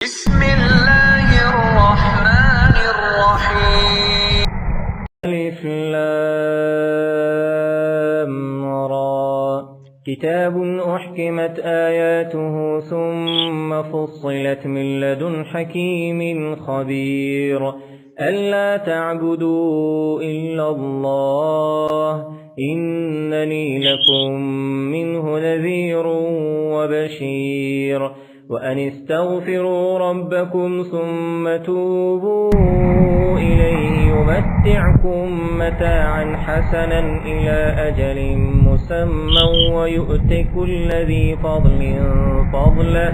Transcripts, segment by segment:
بسم الله الرحمن الرحيم. ألف لام را كتاب أحكمت آياته ثم فصلت من لدن حكيم خبير ألا تعبدوا إلا الله إنني لكم منه نذير وبشير وأن استغفروا ربكم ثم توبوا إليه يمتعكم متاعا حسنا إلى أجل مسمى ويؤت كل ذي فضل فضله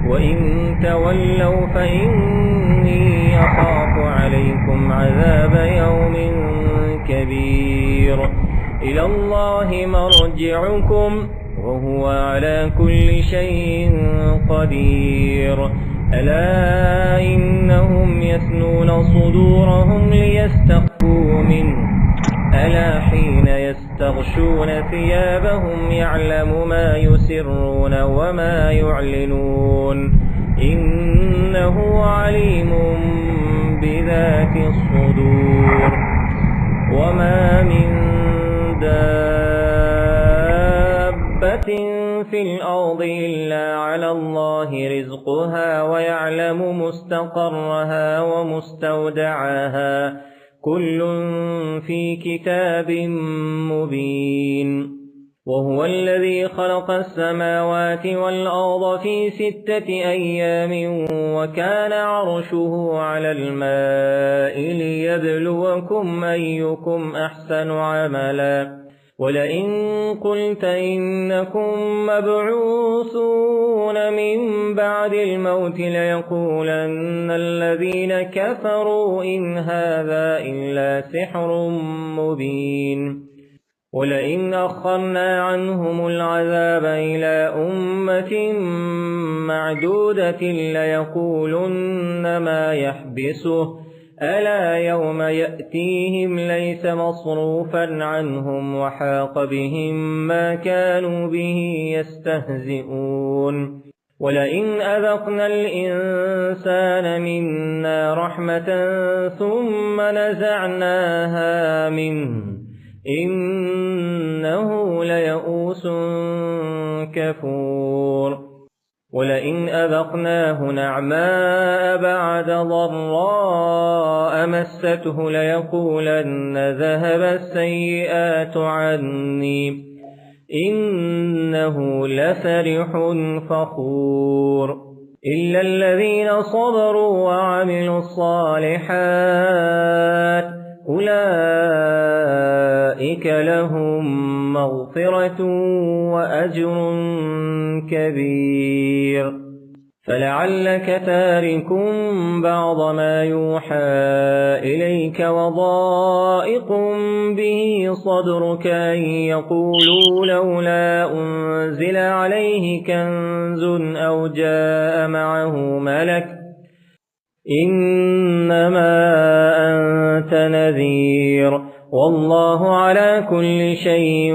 وإن تولوا فإني أخاف عليكم عذاب يوم كبير إلى الله مرجعكم وهو على كل شيء قدير ألا إنهم يثنون صدورهم ليستخفوا منه ألا حين يستغشون ثيابهم يعلم ما يسرون وما يعلنون إنه عليم بذات الصدور وما من دابة في الأرض إلا على الله رزقها ويعلم مستقرها ومستودعها كل في كتاب مبين وهو الذي خلق السماوات والأرض في 6 أيام وكان عرشه على الماء ليبلوكم أيكم أحسن عملا ولئن قلت إنكم مبعوثون من بعد الموت ليقولن الذين كفروا إن هذا إلا سحر مبين ولئن أخرنا عنهم العذاب إلى أمة معدودة ليقولن ما يحبسه ألا يوم يأتيهم ليس مصروفا عنهم وحاق بهم ما كانوا به يستهزئون ولئن أذقنا الإنسان منا رحمة ثم نزعناها منه إنه ليئوس كفور ولئن أذقناه نعماء بعد ضراء مسته ليقولن ذهب السيئات عني إنه لفرح فخور إلا الذين صبروا وعملوا الصالحات أولئك لهم مغفرة وأجر كبير فلعلك تارك بعض ما يوحى إليك وضائق به صدرك أن يقولوا لولا أنزل عليه كنز أو جاء معه ملك إنما أنت نذير والله على كل شيء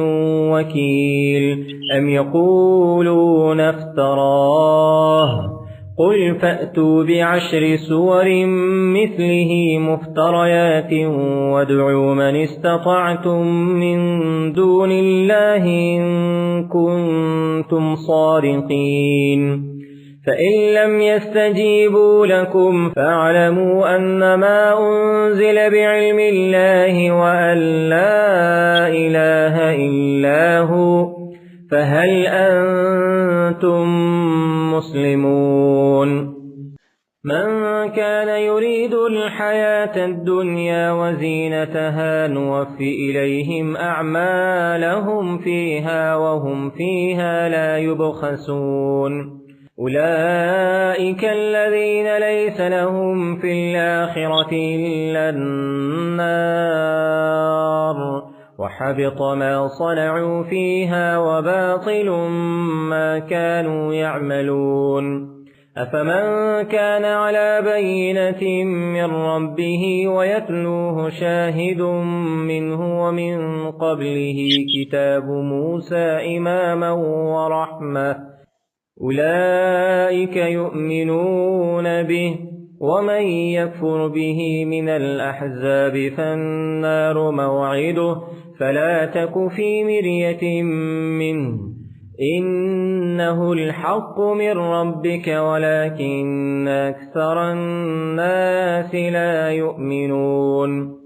وكيل أم يقولون افتراه قل فأتوا ب10 سور مثله مفتريات وادعوا من استطعتم من دون الله إن كنتم صادقين فإن لم يستجيبوا لكم فاعلموا أنما أنزل بعلم الله وأن لا إله إلا هو فهل أنتم مسلمون من كان يريد الحياة الدنيا وزينتها نوفي إليهم أعمالهم فيها وهم فيها لا يبخسون أولئك الذين ليس لهم في الآخرة إلا النار وحبط ما صنعوا فيها وباطل ما كانوا يعملون أفمن كان على بينة من ربه ويتلوه شاهد منه ومن قبله كتاب موسى إماما ورحمة أولئك يؤمنون به، ومن يكفر به من الأحزاب فالنار موعده، فلا تك في مرية منه، إنه الحق من ربك ولكن أكثر الناس لا يؤمنون.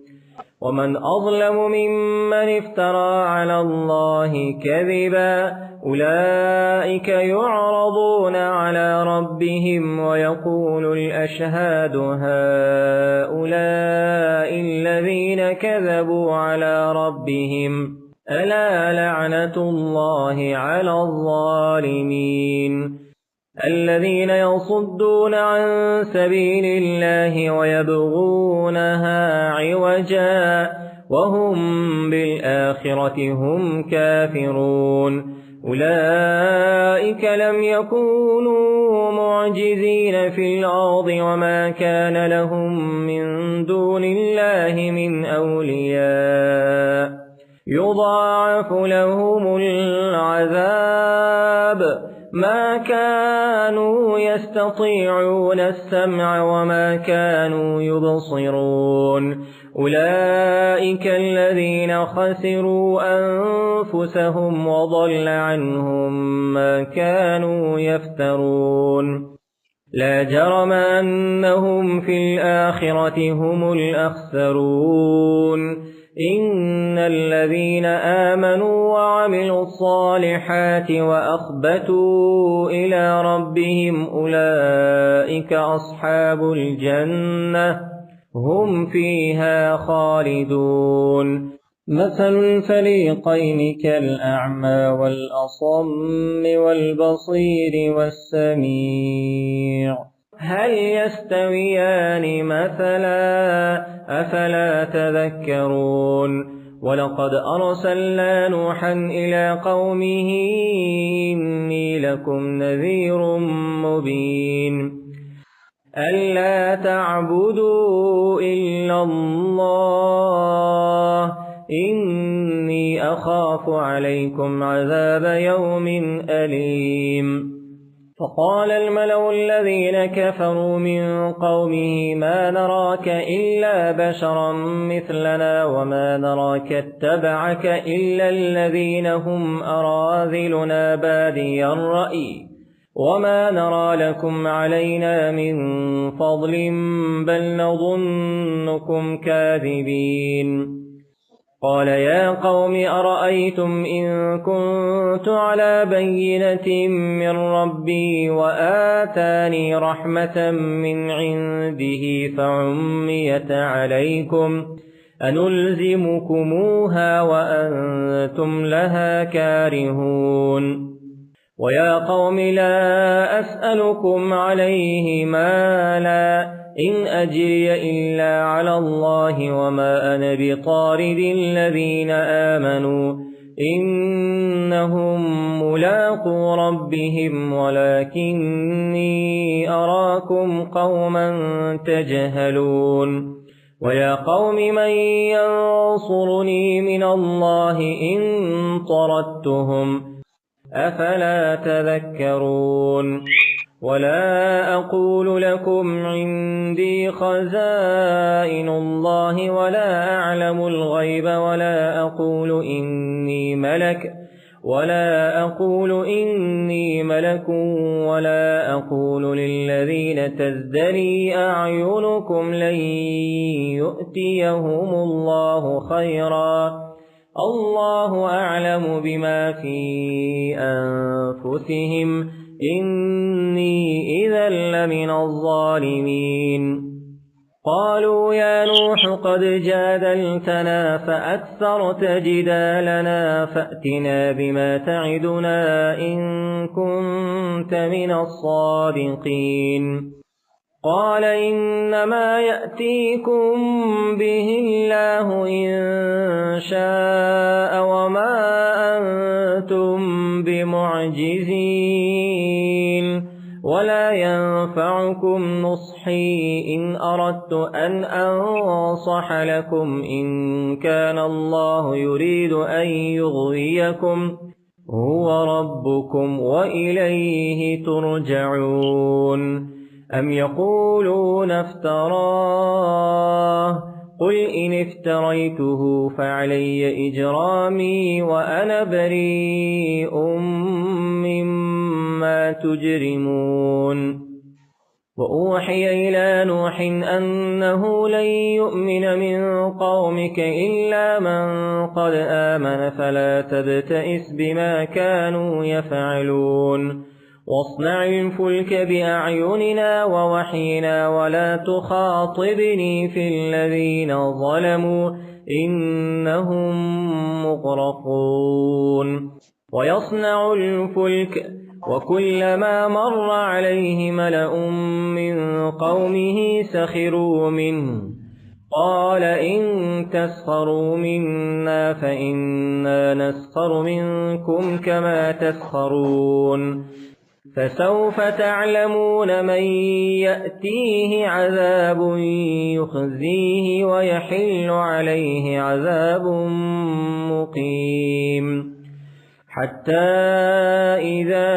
ومن أظلم ممن افترى على الله كذبا، أولئك يعرضون على ربهم ويقول الأشهاد هؤلاء الذين كذبوا على ربهم، ألا لعنة الله على الظالمين. الذين يصدون عن سبيل الله ويبغونها عوجا وهم بالآخرة هم كافرون، أولئك لم يكونوا معجزين في الأرض وما كان لهم من دون الله من أولياء، يضاعف لهم العذاب، ما كانوا يستطيعون السمع وما كانوا يبصرون، أولئك الذين خسروا أنفسهم وضل عنهم ما كانوا يفترون. لا جرم أنهم في الآخرة هم الأخسرون، إن الذين آمنوا وعملوا الصالحات وأخبتوا إلى ربهم أولئك أصحاب الجنة هم فيها خالدون. مثل الفريقين كالأعمى والأصم والبصير والسميع، هل يستويان مثلا؟ أفلا تذكرون. ولقد أرسلنا نوحا إلى قومه إني لكم نذير مبين، ألا تعبدوا إلا الله إني أخاف عليكم عذاب يوم أليم. فقال الملأ الذين كفروا من قومه ما نراك إلا بشرا مثلنا وما نراك اتبعك إلا الذين هم أراذلنا بادي الرأي وما نرى لكم علينا من فضل بل نظنكم كاذبين. قال يا قوم أرأيتم إن كنت على بينة من ربي وآتاني رحمة من عنده فعميت عليكم أنلزمكموها وأنتم لها كارهون. ويا قوم لا أسألكم عليه مالا إن أجري إلا على الله وما أنا بطارد الذين آمنوا إنهم ملاقو ربهم ولكني أراكم قوما تجهلون. ويا قوم من ينصرني من الله إن طردتهم أفلا تذكرون. ولا أقول لكم عندي خزائن الله ولا أعلم الغيب ولا أقول إني ملك ولا أقول للذين تزدري أعينكم لن يؤتيهم الله خيرا الله أعلم بما في أنفسهم إني إذا لمن الظالمين. قالوا يا نوح قد جادلتنا فأكثرت جدالنا فأتنا بما تعدنا إن كنت من الصادقين. قال إنما يأتيكم به الله إن شاء وما أنتم بمعجزين ولا ينفعكم نصحي إن أردت أن أنصح لكم إن كان الله يريد أن يغويكم هو ربكم وإليه ترجعون. أم يقولون افتراه قل إن افتريته فعلي إجرامي وأنا بريء مما تجرمون. وأوحي إلى نوح أنه لن يؤمن من قومك إلا من قد آمن فلا تبتئس بما كانوا يفعلون. واصنع الفلك بأعيننا ووحينا ولا تخاطبني في الذين ظلموا إنهم مغرقون. ويصنع الفلك وكلما مر عليه ملأ من قومه سخروا منه قال إن تسخروا منا فإنا نسخر منكم كما تسخرون. فسوف تعلمون من يأتيه عذاب يخزيه ويحل عليه عذاب مقيم. حتى إذا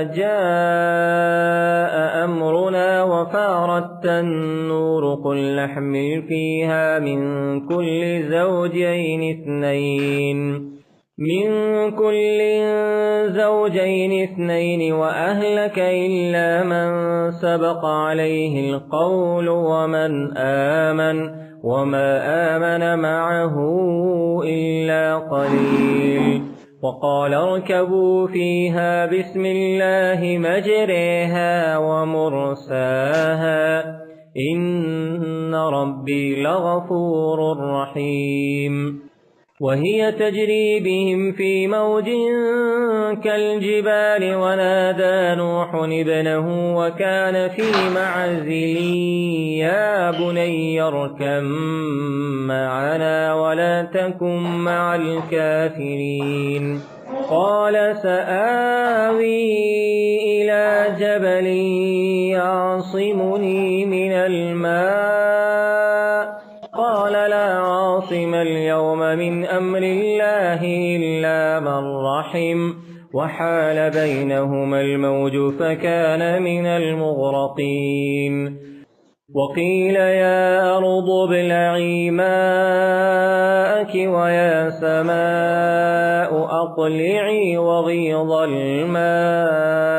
جاء أمرنا وفارت النور قل نحمل فيها من كل زوجين اثنين وأهلك إلا من سبق عليه القول ومن آمن وما آمن معه إلا قليل. وقال اركبوا فيها بسم الله مجريها ومرساها إن ربي لغفور رحيم. وهي تجري بهم في موج كالجبال ونادى نوح ابنه وكان في معزل يا بني اركب معنا ولا تكن مع الكافرين. قال سآوي إلى جبل يعصمني من الماء قال لا عاصم اليوم من أمر الله إلا من رحم وحال بينهما الموج فكان من المغرقين. وقيل يا أرض ابلعي ماءك ويا سماء أقلعي وغيض الماء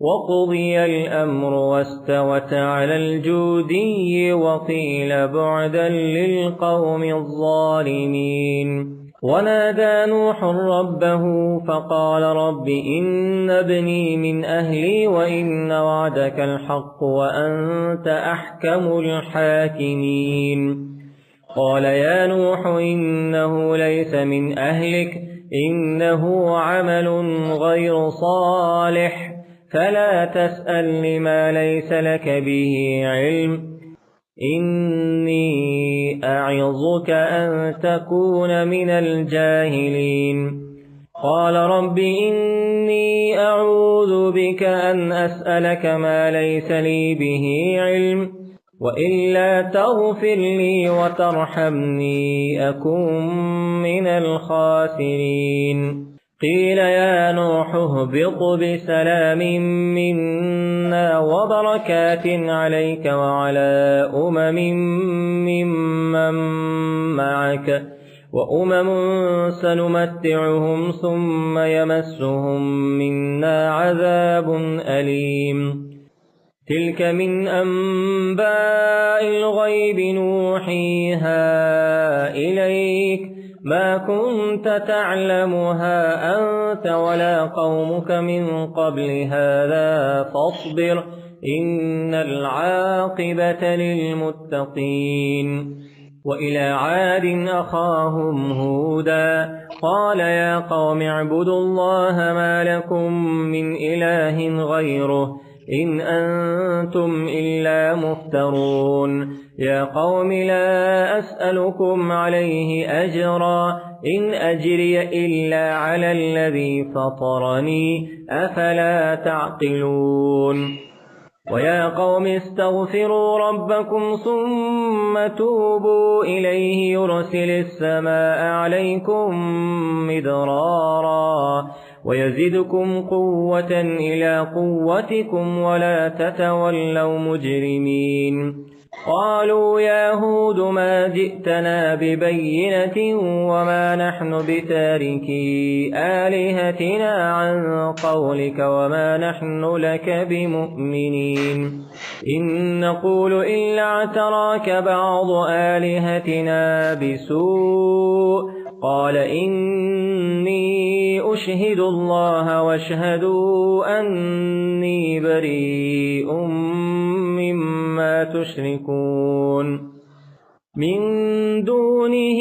وقضي الأمر واستوت على الجودي وقيل بعدا للقوم الظالمين. ونادى نوح ربه فقال رب إن ابني من أهلي وإن وعدك الحق وأنت أحكم الحاكمين. قال يا نوح إنه ليس من أهلك إنه عمل غير صالح فلا تسأل لما ليس لك به علم إني أعظك أن تكون من الجاهلين. قال رب إني أعوذ بك أن أسألك ما ليس لي به علم وإلا تغفر لي وترحمني أكن من الخاسرين. قيل يا نوح اهبط بسلام منا وبركات عليك وعلى ممن معك وأمم سنمتعهم ثم يمسهم منا عذاب أليم. تلك من أنباء الغيب نوحيها إليك ما كنت تعلمها أنت ولا قومك من قبل هذا فاصبر إن العاقبة للمتقين. وإلى عاد أخاهم هودا قال يا قوم اعبدوا الله ما لكم من إله غيره إن أنتم إلا مفترون. يا قوم لا أسألكم عليه أجرا إن أجري إلا على الذي فطرني أفلا تعقلون. ويا قوم استغفروا ربكم ثم توبوا إليه يرسل السماء عليكم مدرارا ويزدكم قوة إلى قوتكم ولا تتولوا مجرمين. قالوا يا هود ما جئتنا ببينة وما نحن بتاركي آلهتنا عن قولك وما نحن لك بمؤمنين إن نقول إلا اعتراك بعض آلهتنا بسوء قال إني أشهد الله واشهدوا أني بريء مما تشركون من دونه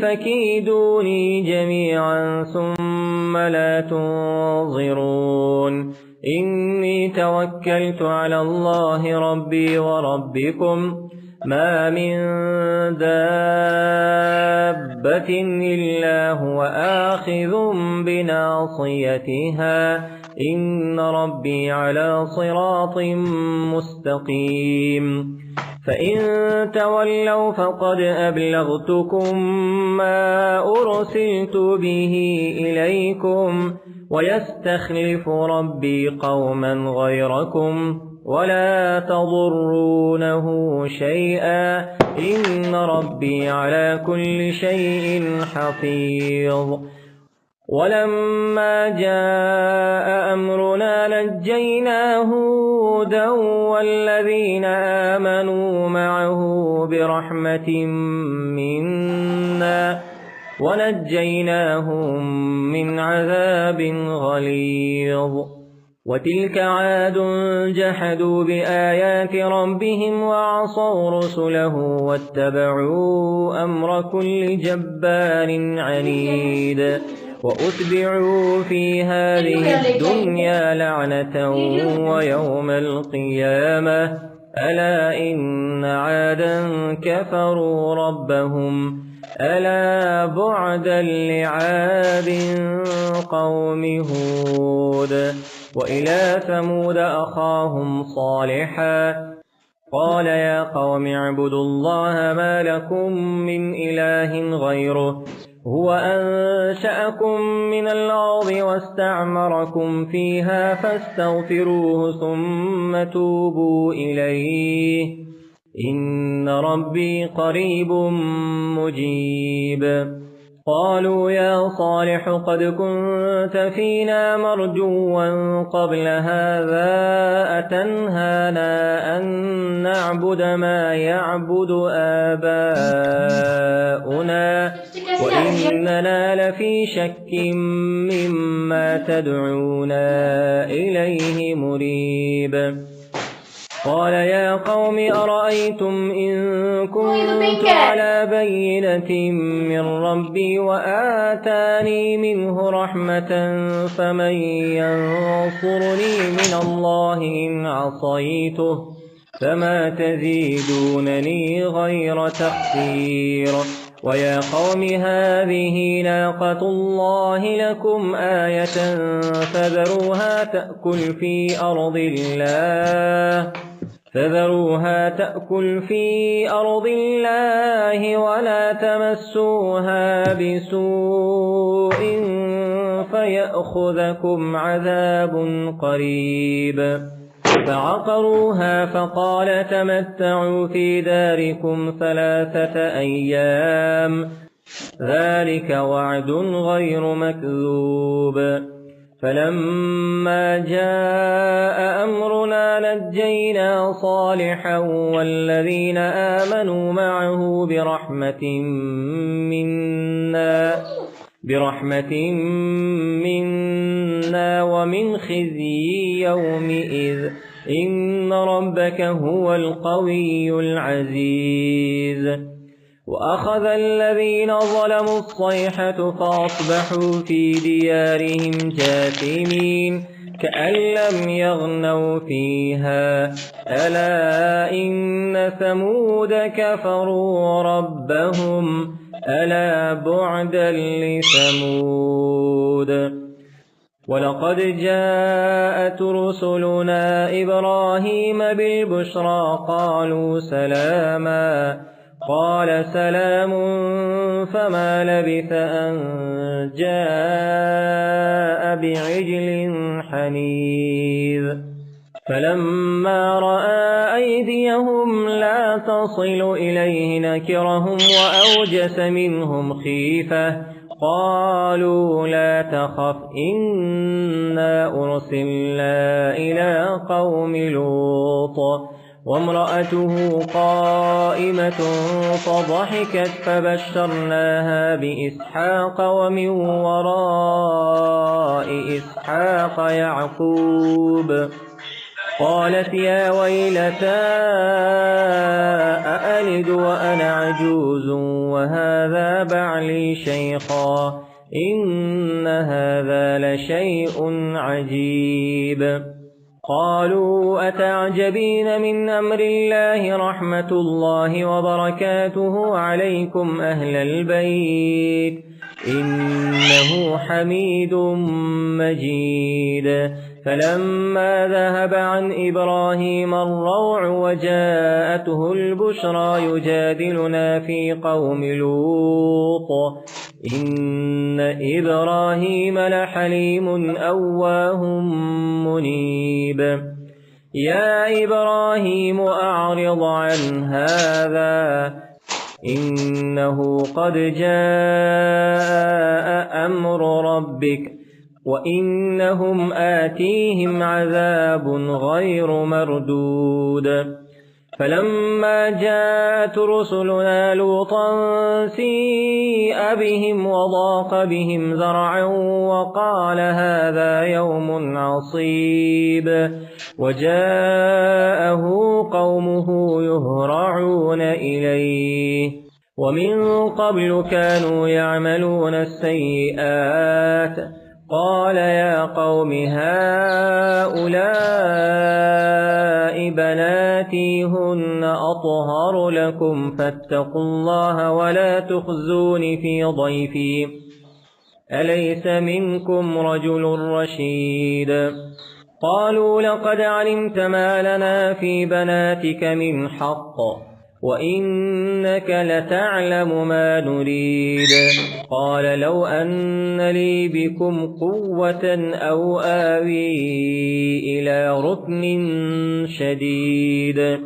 فكيدوني جميعا ثم لا تنظرون إني توكلت على الله ربي وربكم ما من دابة إلا هو آخذ بناصيتها إن ربي على صراط مستقيم. فإن تولوا فقد أبلغتكم ما أرسلت به إليكم ويستخلف ربي قوما غيركم ولا تضرونه شيئا إن ربي على كل شيء حفيظ. ولما جاء أمرنا نجينا هودا والذين آمنوا معه برحمة منا ونجيناهم من عذاب غليظ. وتلك عاد جحدوا بآيات ربهم وعصوا رسله واتبعوا أمر كل جبار عنيد وأتبعوا في هذه الدنيا لعنة ويوم القيامة ألا إن عادا كفروا ربهم ألا بعدا لعاد قوم هود. وإلى ثمود أخاهم صالحا قال يا قوم اعبدوا الله ما لكم من إله غيره هو أنشأكم من الأرض واستعمركم فيها فاستغفروه ثم توبوا إليه إن ربي قريب مجيب. قالوا يا صالح قد كنت فينا مرجوا قبل هذا أتنهانا أن نعبد ما يعبد آباؤنا وإننا لفي شك مما تدعونا إليه مريب. قال يا قوم أرأيتم إن كنت على بينة من ربي وآتاني منه رحمة فمن ينصرني من الله إن عصيته فما تزيدونني غير تخسير. ويا قوم هذه ناقة الله لكم آية فذروها تأكل في أرض الله ولا تمسوها بسوء فيأخذكم عذاب قريب. فعقروها فقال تمتعوا في داركم 3 أيام ذلك وعد غير مكذوب. فلما جاء أمرنا نجينا صالحا والذين آمنوا معه برحمة منا ومن خزي يومئذ إن ربك هو القوي العزيز. وأخذ الذين ظلموا الصيحة فأصبحوا في ديارهم جاثمين كأن لم يغنوا فيها ألا إن ثمود كفروا ربهم ألا بعدا لثمود. ولقد جاءت رسلنا إبراهيم بالبشرى قالوا سلاما قال سلام فما لبث أن جاء بعجل حنيذ فلما رأى أيديهم لا تصل إليه نكرهم وأوجس منهم خيفة قالوا لا تخف إنا أرسلنا إلى قوم لوط وامرأته قائمة فضحكت فبشرناها بإسحاق ومن وراء إسحاق يعقوب قالت يا ويلتى أألد وأنا عجوز وهذا بعلي شيخا إن هذا لشيء عجيب قالوا أتعجبين من أمر الله رحمة الله وبركاته عليكم أهل البيت إنه حميد مجيد فلما ذهب عن إبراهيم الروع وجاءته البشرى يجادلنا في قوم لوط إن إبراهيم لحليم أواه منيب يا إبراهيم أعرض عن هذا إنه قد جاء أمر ربك وإنهم آتيهم عذاب غير مردود فلما جاءت رسلنا لوطا سيء بهم وضاق بهم ذرعا وقال هذا يوم عصيب وجاءه قومه يهرعون إليه ومن قبل كانوا يعملون السيئات قال يا قوم هؤلاء بناتي هن أطهر لكم فاتقوا الله ولا تخزون في ضيفي أليس منكم رجل رشيد قالوا لقد علمت ما لنا في بناتك من حق وإنك لتعلم ما نريد قال لو أن لي بكم قوة أو آوي إلى ركن شديد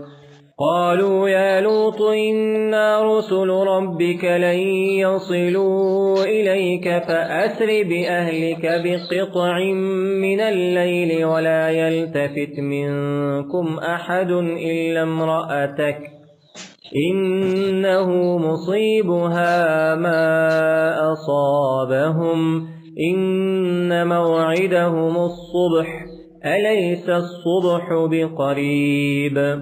قالوا يا لوط إنا رسل ربك لن يصلوا إليك فأسر بأهلك بقطع من الليل ولا يلتفت منكم أحد إلا امرأتك إنه مصيبها ما أصابهم إن موعدهم الصبح أليس الصبح بقريب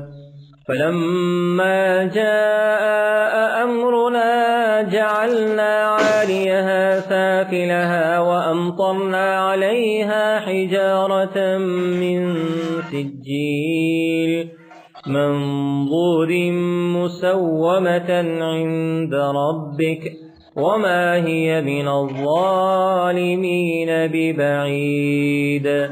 فلما جاء أمرنا جعلنا عاليها سافلها وأمطرنا عليها حجارة من سجيل منضود مسومة عند ربك وما هي من الظالمين ببعيد